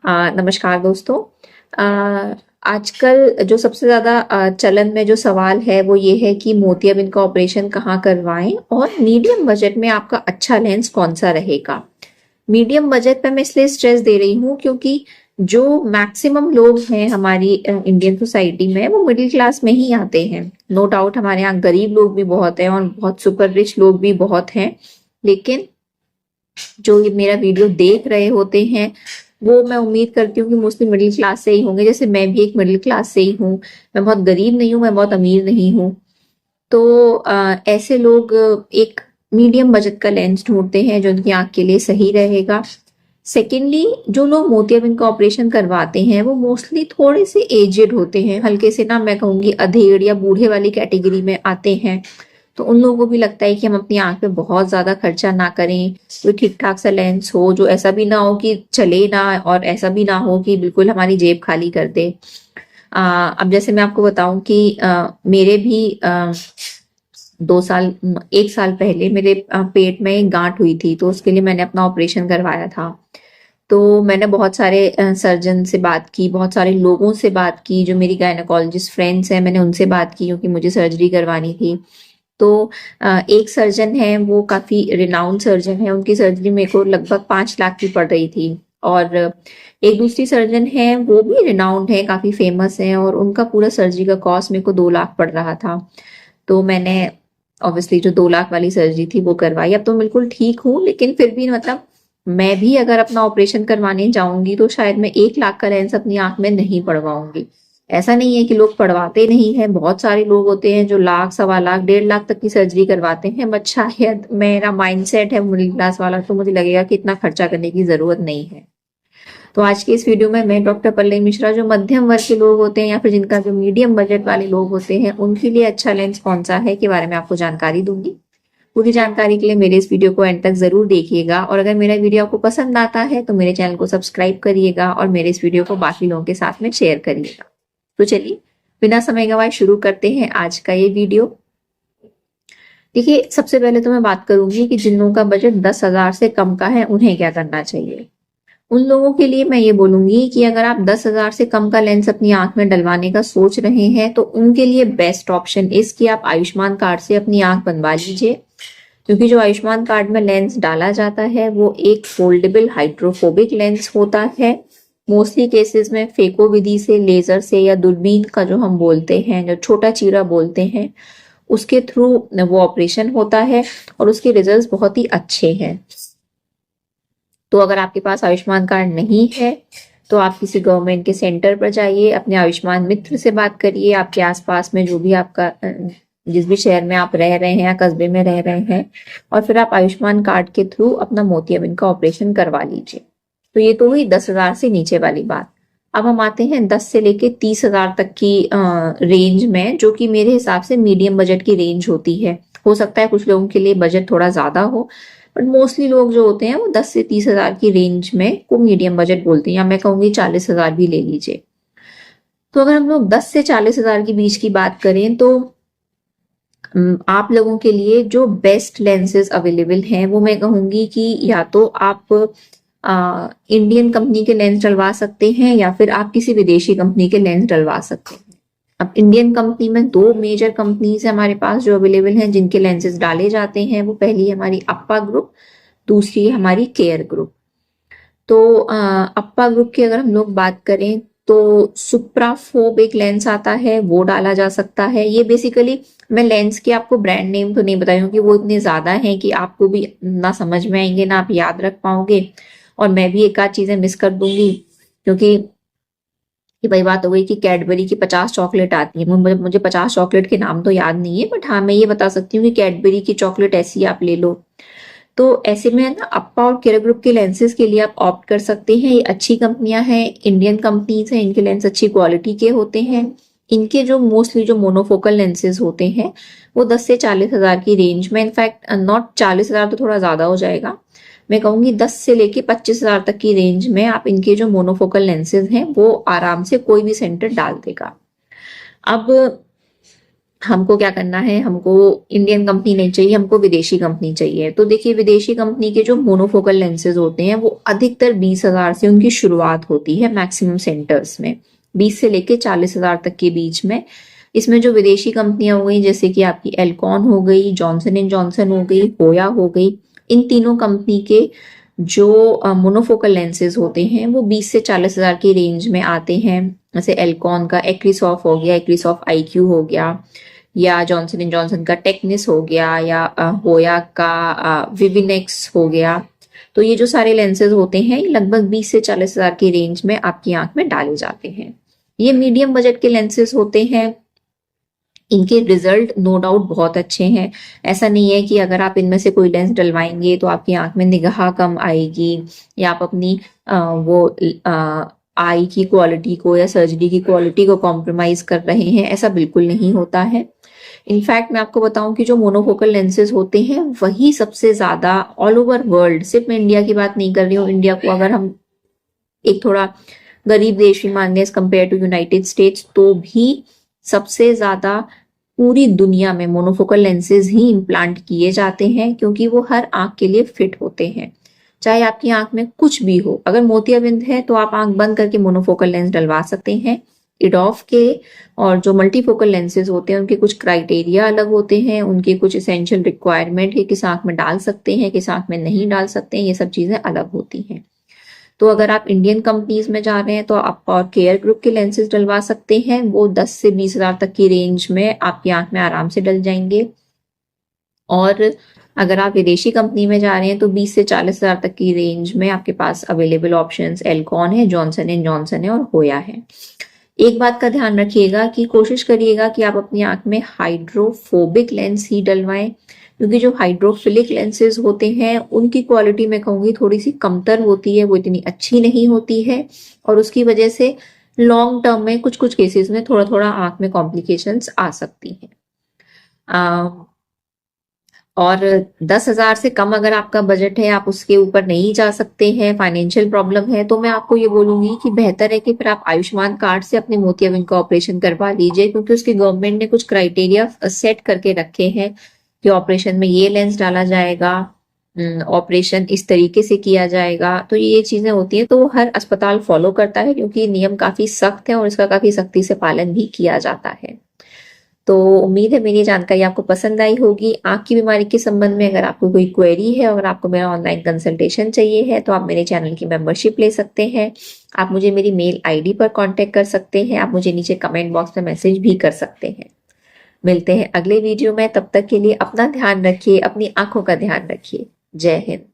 नमस्कार दोस्तों। आजकल जो सबसे ज़्यादा चलन में जो सवाल है वो ये है कि मोतियाबिंद का ऑपरेशन कहाँ करवाएं और मीडियम बजट में आपका अच्छा लेंस कौन सा रहेगा। मीडियम बजट पे मैं इसलिए स्ट्रेस दे रही हूँ क्योंकि जो मैक्सिमम लोग हैं हमारी इंडियन सोसाइटी में वो मिडिल क्लास में ही आते हैं। नो डाउट हमारे यहाँ गरीब लोग भी बहुत हैं और बहुत सुपर रिच लोग भी बहुत हैं, लेकिन जो ये मेरा वीडियो देख रहे होते हैं वो मैं उम्मीद करती हूँ कि मोस्टली मिडिल क्लास से ही होंगे। जैसे मैं भी एक मिडिल क्लास से ही हूँ, मैं बहुत गरीब नहीं हूँ, मैं बहुत अमीर नहीं हूँ। तो ऐसे लोग एक मीडियम बजट का लेंस ढूंढते हैं जो उनकी आंख के लिए सही रहेगा। सेकेंडली, जो लोग मोतियाबिंद का ऑपरेशन करवाते हैं वो मोस्टली थोड़े से एजेड होते हैं, हल्के से ना मैं कहूँगी अधेड़ या बूढ़े वाली कैटेगरी में आते हैं। तो उन लोगों को भी लगता है कि हम अपनी आंख पे बहुत ज्यादा खर्चा ना करें, कोई ठीक ठाक सा लेंस हो जो ऐसा भी ना हो कि चले ना और ऐसा भी ना हो कि बिल्कुल हमारी जेब खाली कर दे। अब जैसे मैं आपको बताऊं कि मेरे भी 2 साल 1 साल पहले मेरे पेट में एक गांठ हुई थी, तो उसके लिए मैंने अपना ऑपरेशन करवाया था। तो मैंने बहुत सारे सर्जन से बात की, बहुत सारे लोगों से बात की, जो मेरी गायनेकोलॉजिस्ट फ्रेंड्स हैं मैंने उनसे बात की क्योंकि मुझे सर्जरी करवानी थी। तो एक सर्जन है वो काफी रिनाउंड सर्जन है, उनकी सर्जरी मेरे को लगभग 5 लाख की पड़ रही थी। और एक दूसरी सर्जन है वो भी रिनाउंड है, काफी फेमस है, और उनका पूरा सर्जरी का कॉस्ट मेरे को 2 लाख पड़ रहा था। तो मैंने ऑब्वियसली जो 2 लाख वाली सर्जरी थी वो करवाई। अब तो बिल्कुल ठीक हूँ, लेकिन फिर भी मतलब मैं भी अगर अपना ऑपरेशन करवाने जाऊंगी तो शायद मैं 1 लाख का लेंस अपनी आंख में नहीं पड़वाऊंगी। ऐसा नहीं है कि लोग पढ़वाते नहीं है, बहुत सारे लोग होते हैं जो लाख, 1.25 लाख, 1.5 लाख तक की सर्जरी करवाते हैं। बट शायद मेरा माइंडसेट है मिडिल क्लास वाला, तो मुझे लगेगा कि इतना खर्चा करने की जरूरत नहीं है। तो आज के इस वीडियो में मैं डॉक्टर पल्लवी मिश्रा जो मध्यम वर्ग के लोग होते हैं या फिर जिनका जो मीडियम बजट वाले लोग होते हैं उनके लिए अच्छा लेंस कौन सा है के बारे में आपको जानकारी दूंगी। पूरी जानकारी के लिए मेरे इस वीडियो को एंड तक जरूर देखिएगा, और अगर मेरा वीडियो आपको पसंद आता है तो मेरे चैनल को सब्सक्राइब करिएगा और मेरे इस वीडियो को बाकी लोगों के साथ में शेयर करिएगा। तो चलिए बिना समय गवाए शुरू करते हैं आज का ये वीडियो। देखिए, सबसे पहले तो मैं बात करूंगी कि जिन लोगों का बजट 10,000 से कम का है उन्हें क्या करना चाहिए। उन लोगों के लिए मैं ये बोलूंगी कि अगर आप 10,000 से कम का लेंस अपनी आंख में डलवाने का सोच रहे हैं तो उनके लिए बेस्ट ऑप्शन इसकी आप आयुष्मान कार्ड से अपनी आंख बनवा लीजिए। क्योंकि जो आयुष्मान कार्ड में लेंस डाला जाता है वो एक फोल्डेबल हाइड्रोफोबिक लेंस होता है। मोस्टली केसेस में फेको विधि से, लेजर से, या दूरबीन का जो हम बोलते हैं, जो छोटा चीरा बोलते हैं, उसके थ्रू वो ऑपरेशन होता है और उसके रिजल्ट्स बहुत ही अच्छे हैं। तो अगर आपके पास आयुष्मान कार्ड नहीं है तो आप किसी गवर्नमेंट के सेंटर पर जाइए, अपने आयुष्मान मित्र से बात करिए, आपके आसपास में जो भी आपका जिस भी शहर में आप रह रहे हैं या कस्बे में रह रहे हैं, और फिर आप आयुष्मान कार्ड के थ्रू अपना मोतियाबिंद का ऑपरेशन करवा लीजिए। तो ये तो हुई 10,000 से नीचे वाली बात। अब हम आते हैं 10 से लेके 30,000 तक की रेंज में, जो कि मेरे हिसाब से मीडियम बजट की रेंज होती है। हो सकता है कुछ लोगों के लिए बजट थोड़ा ज्यादा हो, बट मोस्टली लोग जो होते हैं वो 10 से 30,000 की रेंज में को मीडियम बजट बोलते हैं, या मैं कहूंगी 40,000 भी ले लीजिए। तो अगर हम लोग 10 से 40,000 के बीच की बात करें तो आप लोगों के लिए जो बेस्ट लेंसेज अवेलेबल हैं वो मैं कहूंगी कि या तो आप इंडियन कंपनी के लेंस डलवा सकते हैं या फिर आप किसी विदेशी कंपनी के लेंस डलवा सकते हैं। अब इंडियन कंपनी में 2 मेजर कंपनीज है हमारे पास जो अवेलेबल हैं जिनके लेंसेज डाले जाते हैं। वो पहली हमारी अप्पा ग्रुप, दूसरी हमारी केयर ग्रुप। तो अप्पा ग्रुप की अगर हम लोग बात करें तो सुप्राफोब एक लेंस आता है, वो डाला जा सकता है। ये बेसिकली, मैं लेंस के आपको ब्रांड नेम तो नहीं बताई क्योंकि वो इतने ज्यादा हैं कि आपको भी ना समझ में आएंगे ना आप याद रख पाओगे, और मैं भी एक आध चीजें मिस कर दूंगी क्योंकि कि भाई बात हो गई कि कैडबरी की 50 चॉकलेट आती है, मुझे 50 चॉकलेट के नाम तो याद नहीं है, बट हाँ मैं ये बता सकती हूँ कि कैडबरी की चॉकलेट ऐसी आप ले लो। तो ऐसे में ना अप्पा और केयर ग्रुप के लेंसेज के लिए आप ऑप्ट कर सकते हैं। ये अच्छी कंपनियां हैं, इंडियन कंपनीज हैं, इनके लेंस अच्छी क्वालिटी के होते हैं। इनके जो मोस्टली जो मोनोफोकल लेंसेज होते हैं वो 10 से 40,000 की रेंज में, इनफैक्ट नॉट 40,000 तो थोड़ा ज्यादा हो जाएगा, मैं कहूंगी 10 से लेके 25,000 तक की रेंज में आप इनके जो मोनोफोकल लेंसेज हैं वो आराम से कोई भी सेंटर डाल देगा। अब हमको क्या करना है, हमको इंडियन कंपनी नहीं चाहिए, हमको विदेशी कंपनी चाहिए। तो देखिए विदेशी कंपनी के जो मोनोफोकल लेंसेज होते हैं वो अधिकतर 20,000 से उनकी शुरुआत होती है मैक्सिमम सेंटर्स में, 20 से लेके 40,000 तक के बीच में। इसमें जो विदेशी कंपनियां हो गई जैसे कि आपकी एल्कॉन हो गई, जॉनसन एंड जॉनसन हो गई, होया हो गई, इन तीनों कंपनी के जो मोनोफोकल लेंसेज होते हैं वो 20 से 40,000 की रेंज में आते हैं। जैसे एल्कॉन का एक्रिसॉफ हो गया, एक्रिसॉफ IQ हो गया, या जॉनसन एंड जॉनसन का टेक्निस हो गया, या होया का विविनेक्स हो गया। तो ये जो सारे लेंसेज होते हैं ये लगभग 20 से 40,000 की रेंज में आपकी आंख में डाले जाते हैं। ये मीडियम बजट के लेंसेज होते हैं। इनके रिजल्ट नो डाउट बहुत अच्छे हैं। ऐसा नहीं है कि अगर आप इनमें से कोई लेंस डलवाएंगे तो आपकी आंख में निगाह कम आएगी, या आप अपनी वो आई की क्वालिटी को या सर्जरी की क्वालिटी को कॉम्प्रोमाइज कर रहे हैं। ऐसा बिल्कुल नहीं होता है। इनफैक्ट मैं आपको बताऊं कि जो मोनोफोकल लेंसेज होते हैं वही सबसे ज्यादा ऑल ओवर वर्ल्ड, सिर्फ मैं इंडिया की बात नहीं कर रही हूँ, इंडिया को अगर हम एक थोड़ा गरीब देश भी मान लें as compare to United States, तो भी सबसे ज्यादा पूरी दुनिया में मोनोफोकल लेंसेज ही इम्प्लांट किए जाते हैं, क्योंकि वो हर आंख के लिए फिट होते हैं। चाहे आपकी आंख में कुछ भी हो, अगर मोतियाबिंद है तो आप आंख बंद करके मोनोफोकल लेंस डलवा सकते हैं। इडॉफ के और जो मल्टीफोकल लेंसेज होते हैं उनके कुछ क्राइटेरिया अलग होते हैं, उनके कुछ इसेंशियल रिक्वायरमेंट है, किस आंख में डाल सकते हैं, किस आंख में नहीं डाल सकते हैं, ये सब चीजें अलग होती हैं। तो अगर आप इंडियन कंपनीज में जा रहे हैं तो आप और केयर ग्रुप के लेंसेज डलवा सकते हैं, वो 10 से 20,000 तक की रेंज में आपकी आंख में आराम से डल जाएंगे। और अगर आप विदेशी कंपनी में जा रहे हैं तो 20 से 40,000 तक की रेंज में आपके पास अवेलेबल ऑप्शंस एल्कॉन है, जॉनसन एंड जॉनसन है और होया है। एक बात का ध्यान रखिएगा कि कोशिश करिएगा कि आप अपनी आंख में हाइड्रोफोबिक लेंस ही डलवाएं, क्योंकि जो हाइड्रोफिलिक लेंसेज होते हैं उनकी क्वालिटी मैं कहूँगी थोड़ी सी कमतर होती है, वो इतनी अच्छी नहीं होती है, और उसकी वजह से लॉन्ग टर्म में कुछ कुछ केसेस में थोड़ा थोड़ा आंख में कॉम्प्लिकेशंस आ सकती हैं। और 10,000 से कम अगर आपका बजट है, आप उसके ऊपर नहीं जा सकते हैं, फाइनेंशियल प्रॉब्लम है, तो मैं आपको ये बोलूंगी कि बेहतर है कि फिर आप आयुष्मान कार्ड से अपने मोतियाबिंद का ऑपरेशन करवा लीजिए, क्योंकि उसकी गवर्नमेंट ने कुछ क्राइटेरिया सेट करके रखे हैं कि ऑपरेशन में ये लेंस डाला जाएगा, ऑपरेशन इस तरीके से किया जाएगा। तो ये चीजें होती हैं, तो वो हर अस्पताल फॉलो करता है, क्योंकि नियम काफी सख्त है और इसका काफी सख्ती से पालन भी किया जाता है। तो उम्मीद है मेरी जानकारी आपको पसंद आई होगी। आंख की बीमारी के संबंध में अगर आपको कोई क्वेरी है, अगर आपको मेरा ऑनलाइन कंसल्टेशन चाहिए है, तो आप मेरे चैनल की मेंबरशिप ले सकते हैं। आप मुझे मेरी मेल ID पर कांटेक्ट कर सकते हैं। आप मुझे नीचे कमेंट बॉक्स में मैसेज भी कर सकते हैं। मिलते हैं अगले वीडियो में, तब तक के लिए अपना ध्यान रखिए, अपनी आंखों का ध्यान रखिए। जय हिंद।